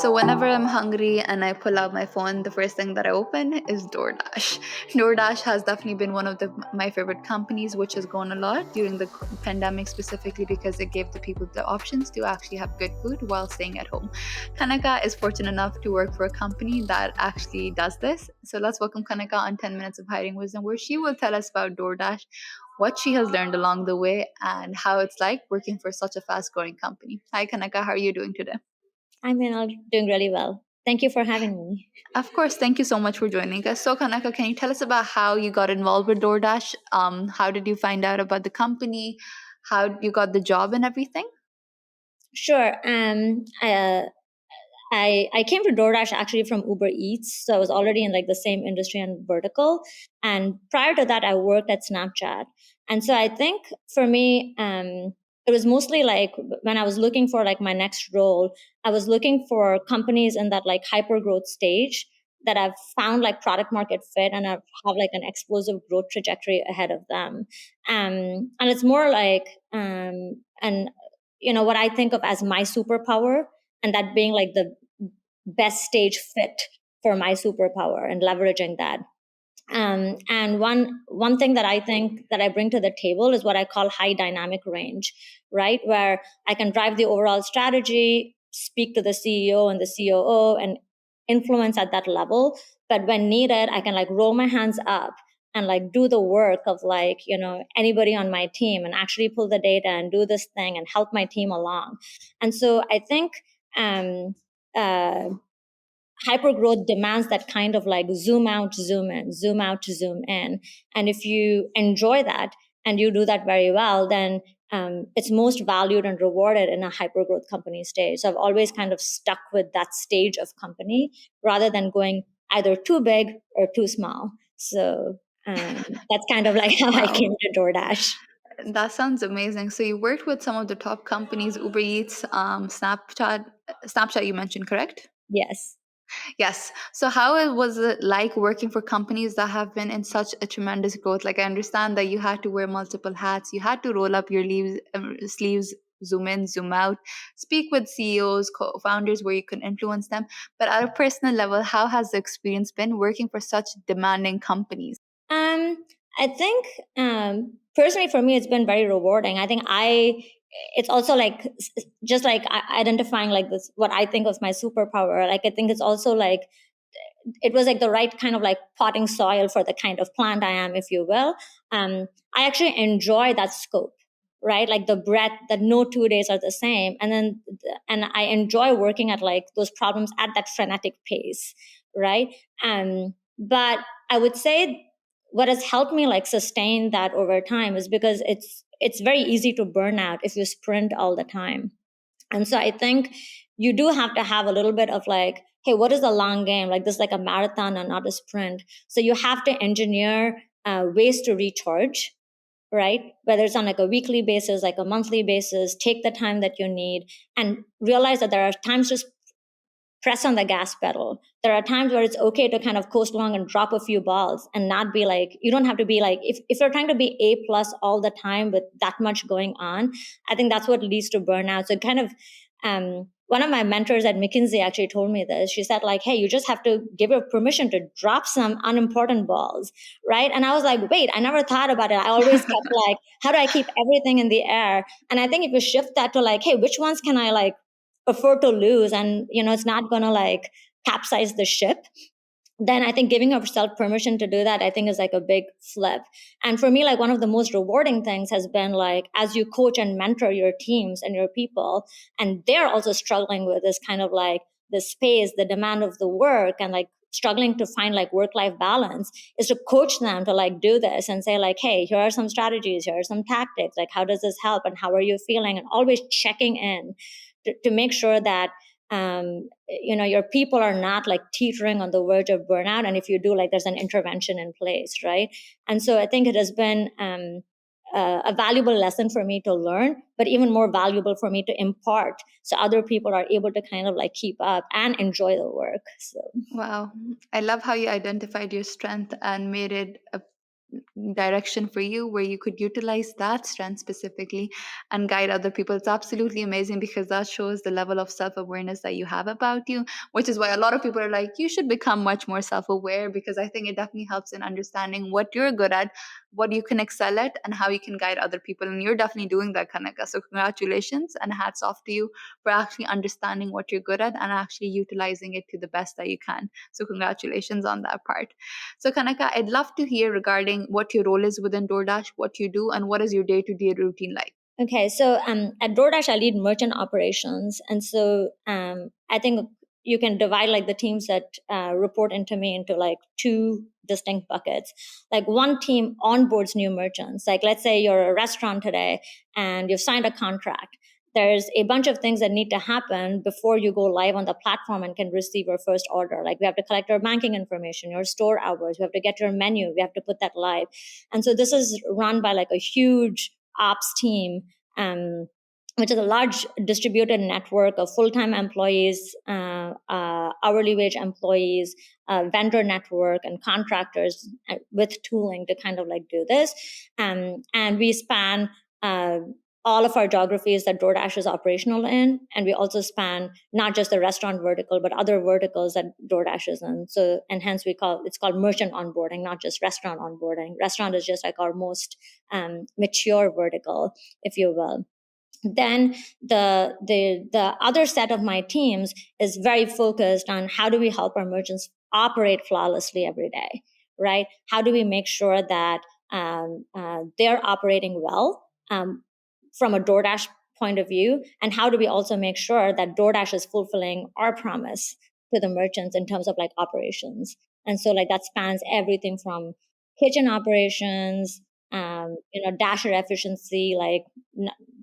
So whenever I'm hungry and I pull out my phone, the first thing that I open is DoorDash. DoorDash has definitely been one of my favorite companies, which has grown a lot during the pandemic, specifically because it gave the people the options to actually have good food while staying at home. Kanaka is fortunate enough to work for a company that actually does this. So let's welcome Kanaka on 10 Minutes of Hiding Wisdom, where she will tell us about DoorDash, what she has learned along the way, and how it's like working for such a fast-growing company. Hi, Kanaka. How are you doing today? I'm doing really well. Thank you for having me. Of course, thank you so much for joining us. So, Kanaka, can you tell us about how you got involved with DoorDash? How did you find out about the company? How you got the job and everything? Sure. I came to DoorDash actually from Uber Eats, so I was already in like the same industry and vertical. And prior to that, I worked at Snapchat. And so I think for me, it was mostly like when I was looking for like my next role, I was looking for companies in that like hyper growth stage that I've found like product market fit and have like an explosive growth trajectory ahead of them. And it's more like, and what I think of as my superpower, and that being like the best stage fit for my superpower and leveraging that. And one thing that I think that I bring to the table is what I call high dynamic range, right? Where I can drive the overall strategy, speak to the CEO and the COO, and influence at that level. But when needed, I can like roll my hands up and like do the work of like anybody on my team and actually pull the data and do this thing and help my team along. And so I think uh, hypergrowth demands that kind of like zoom out, zoom in, zoom out, zoom in. And if you enjoy that and you do that very well, then it's most valued and rewarded in a hypergrowth company stage. So I've always kind of stuck with that stage of company rather than going either too big or too small. So that's kind of like how I Wow, came to DoorDash. that sounds amazing. So you worked with some of the top companies, Uber Eats, Snapchat. You mentioned, correct? Yes. Yes. So how was it like working for companies that have been in such a tremendous growth? Like I understand that you had to wear multiple hats, you had to roll up your sleeves, zoom in, zoom out, speak with CEOs, co-founders where you can influence them. But at a personal level, how has the experience been working for such demanding companies? Um, I think personally for me, it's been very rewarding. I think it's also like just like identifying like this, what I think of my superpower. Like I think it's also like it was like the right kind of like potting soil for the kind of plant I am, if you will. I actually enjoy that scope, right? Like the breadth that no 2 days are the same. And I enjoy working at like those problems at that frenetic pace, right? But I would say what has helped me like sustain that over time is because it's very easy to burn out if you sprint all the time. And so I think you do have to have a little bit of like, hey, what is the long game? Like this is like a marathon and not a sprint. So you have to engineer ways to recharge, right? Whether it's on like a weekly basis, like a monthly basis, take the time that you need and realize that there are times just press on the gas pedal. There are times where it's okay to kind of coast along and drop a few balls and not be like, you don't have to be like, if you're trying to be A plus all the time with that much going on, I think that's what leads to burnout. So kind of, one of my mentors at McKinsey actually told me this. She said like, hey, you just have to give your permission to drop some unimportant balls, right? And I was like, wait, I never thought about it. I always kept like, how do I keep everything in the air? And I think if you shift that to like, hey, which ones can I like afford to lose and it's not going to like capsize the ship, then I think giving yourself permission to do that, I think is like a big flip. And for me, like one of the most rewarding things has been like, as you coach and mentor your teams and your people, and they're also struggling with this kind of like the space, the demand of the work, and like struggling to find like work-life balance, is to coach them to like do this and say like, hey, here are some strategies, here are some tactics, like how does this help and how are you feeling, and always checking in to make sure that your people are not like teetering on the verge of burnout, and if you do, like there's an intervention in place, right? And so I think it has been a valuable lesson for me to learn, but even more valuable for me to impart so other people are able to kind of like keep up and enjoy the work. So Wow. I love how you identified your strength and made it direction for you where you could utilize that strength specifically and guide other people. It's absolutely amazing because that shows the level of self-awareness that you have about you, which is why a lot of people are like, you should become much more self-aware, because I think it definitely helps in understanding what you're good at, what you can excel at, and how you can guide other people. And you're definitely doing that, Kanaka. So congratulations and hats off to you for actually understanding what you're good at and actually utilizing it to the best that you can. So congratulations on that part. So Kanaka, I'd love to hear regarding what your role is within DoorDash, what you do, and what is your day-to-day routine like. Okay, so at DoorDash, I lead merchant operations, and so I think you can divide like the teams that report into me into like two distinct buckets. Like one team onboards new merchants. Like let's say you're a restaurant today and you've signed a contract. There's a bunch of things that need to happen before you go live on the platform and can receive your first order. Like we have to collect your banking information, your store hours, we have to get your menu, we have to put that live. And so this is run by like a huge ops team, which is a large distributed network of full-time employees, hourly wage employees, vendor network, and contractors with tooling to kind of like do this. And we span all of our geographies that DoorDash is operational in. And we also span not just the restaurant vertical, but other verticals that DoorDash is in. So, and hence it's called merchant onboarding, not just restaurant onboarding. Restaurant is just like our most mature vertical, if you will. Then the other set of my teams is very focused on how do we help our merchants operate flawlessly every day, right? How do we make sure that they're operating well from a DoorDash point of view, and how do we also make sure that DoorDash is fulfilling our promise to the merchants in terms of like operations? And so like that spans everything from kitchen operations, dasher efficiency, like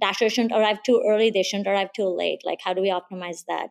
dashers shouldn't arrive too early, they shouldn't arrive too late. Like how do we optimize that?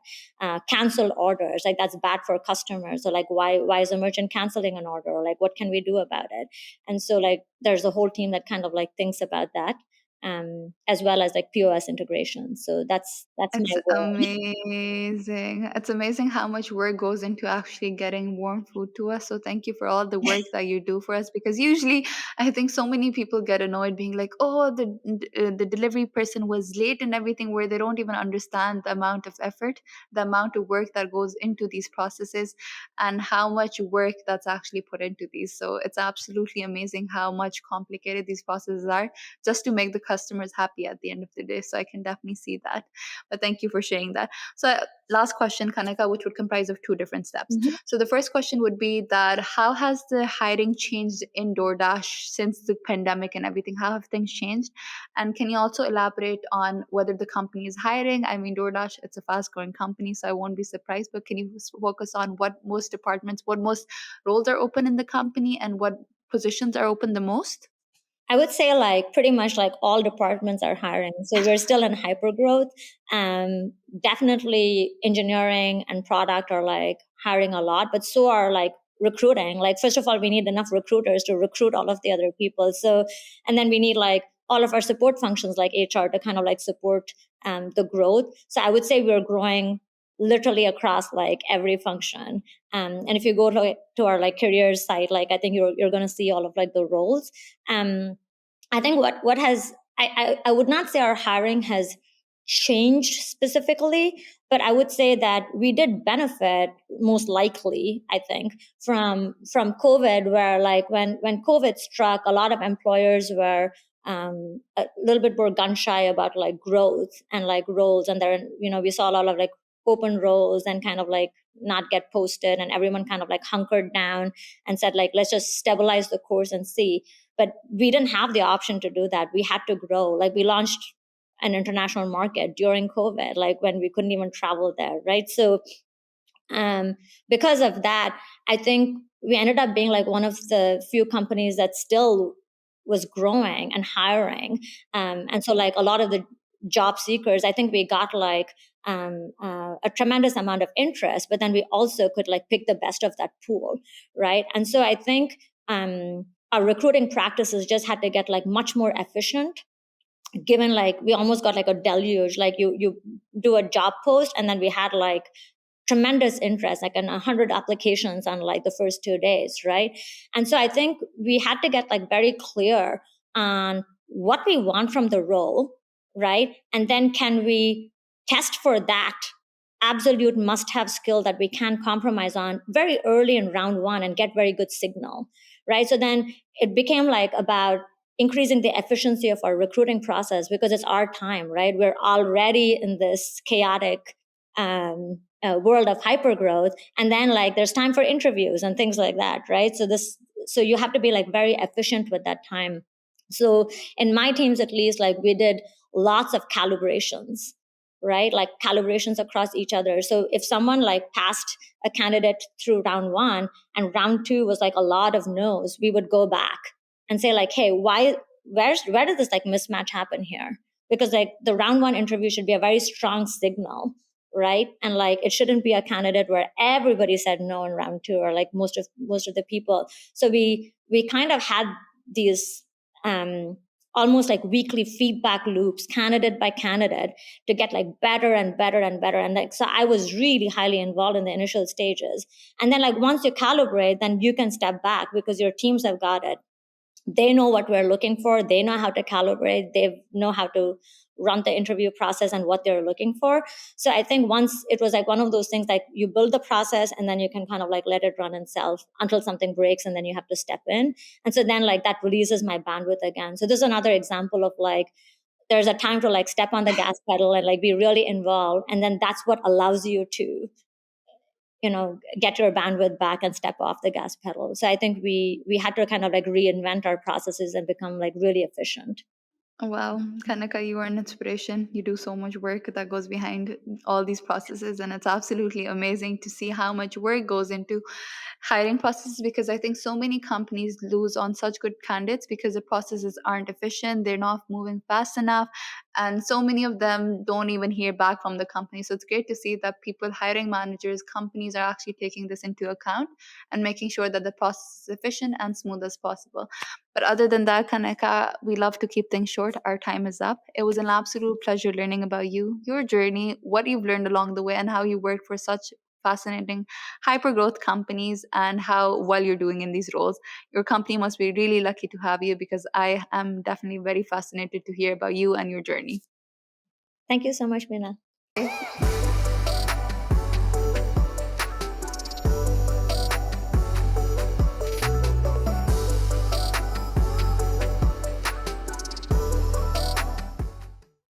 Cancel orders, like that's bad for customers. So like why is a merchant canceling an order? Like what can we do about it? And so like there's a whole team that kind of like thinks about that, as well as like POS integration. So that's It's my role. amazing. It's amazing how much work goes into actually getting warm food to us. So thank you for all the work that you do for us, because usually I think so many people get annoyed being like, "Oh, the delivery person was late and everything," where they don't even understand the amount of effort, the amount of work that goes into these processes, and how much work that's actually put into these. So it's absolutely amazing how much complicated these processes are just to make the customers happy at the end of the day. So I can definitely see that. But thank you for sharing that. So last question, Kanaka, which would comprise of two different steps. Mhm. So the first question would be that how has the hiring changed in DoorDash since the pandemic and everything? How have things changed? And can you also elaborate on whether the company is hiring? I mean, DoorDash, it's a fast growing company, so I won't be surprised, but can you focus on what most departments, what most roles are open in the company, and what positions are open the most? I would say like pretty much like all departments are hiring. So we're still in hyper growth. Definitely engineering and product are like hiring a lot, but so are like recruiting. Like first of all, we need enough recruiters to recruit all of the other people. So, and then we need like all of our support functions like HR to kind of like support the growth. So I would say we're growing literally across like every function. And if you go to our like careers site, like I think you're going to see all of like the roles. I think what has I would not say our hiring has changed specifically, but I would say that we did benefit most likely, I think, from COVID, where like when COVID struck, a lot of employers were a little bit more gun shy about like growth and like roles, and then we saw a lot of like open roles and kind of like not get posted, and everyone kind of like hunkered down and said like let's just stabilize the course and see. But we didn't have the option to do that. We had to grow. Like we launched an international market during COVID, like when we couldn't even travel there, right? So because of that, I think we ended up being like one of the few companies that still was growing and hiring. And so like a lot of the job seekers, I think we got like a tremendous amount of interest, but then we also could like pick the best of that pool, right? And so I think our recruiting practices just had to get like much more efficient, given like we almost got like a deluge. Like you do a job post and then we had like tremendous interest, like 100 applications on like the first 2 days, right? And so I think we had to get like very clear on what we want from the role, right? And then can we test for that absolute must have skill that we can't compromise on very early in round one and get very good signal, right? So then it became like about increasing the efficiency of our recruiting process because it's our time, right? We're already in this chaotic world of hypergrowth, and then like there's time for interviews and things like that, right? So you have to be like very efficient with that time. So in my teams, at least, like we did lots of calibrations, right? Like calibrations across each other. So if someone like passed a candidate through round one and round two was like a lot of no's, we would go back and say like, hey, where did this like mismatch happen here? Because like the round one interview should be a very strong signal, right? And like it shouldn't be a candidate where everybody said no in round two, or like most of the people. So we kind of had these almost like weekly feedback loops, candidate by candidate, to get like better and better and better. And like, so I was really highly involved in the initial stages. And then like once you calibrate, then you can step back because your teams have got it. They know what we're looking for. They know how to calibrate. They know how to run the interview process and what they're looking for. So I think once it was like one of those things, like you build the process and then you can kind of like let it run itself until something breaks and then you have to step in. And so then like that releases my bandwidth again. So this is another example of like, there's a time to like step on the gas pedal and like be really involved. And then that's what allows you to, get your bandwidth back and step off the gas pedal. So I think we had to kind of like reinvent our processes and become like really efficient. Wow, Kanaka, you are an inspiration. You do so much work that goes behind all these processes, and it's absolutely amazing to see how much work goes into hiring processes, because I think so many companies lose on such good candidates because the processes aren't efficient, they're not moving fast enough, and so many of them don't even hear back from the company. So it's great to see that people, hiring managers, companies are actually taking this into account and making sure that the process is efficient and smooth as possible. But other than that, Kanaka, we love to keep things short. Our time is up. It was an absolute pleasure learning about you, your journey, what you've learned along the way, and how you worked for such fascinating hyper growth companies, and how well you're doing in these roles. Your company must be really lucky to have you, because I am definitely very fascinated to hear about you and your journey. Thank you so much, Mina.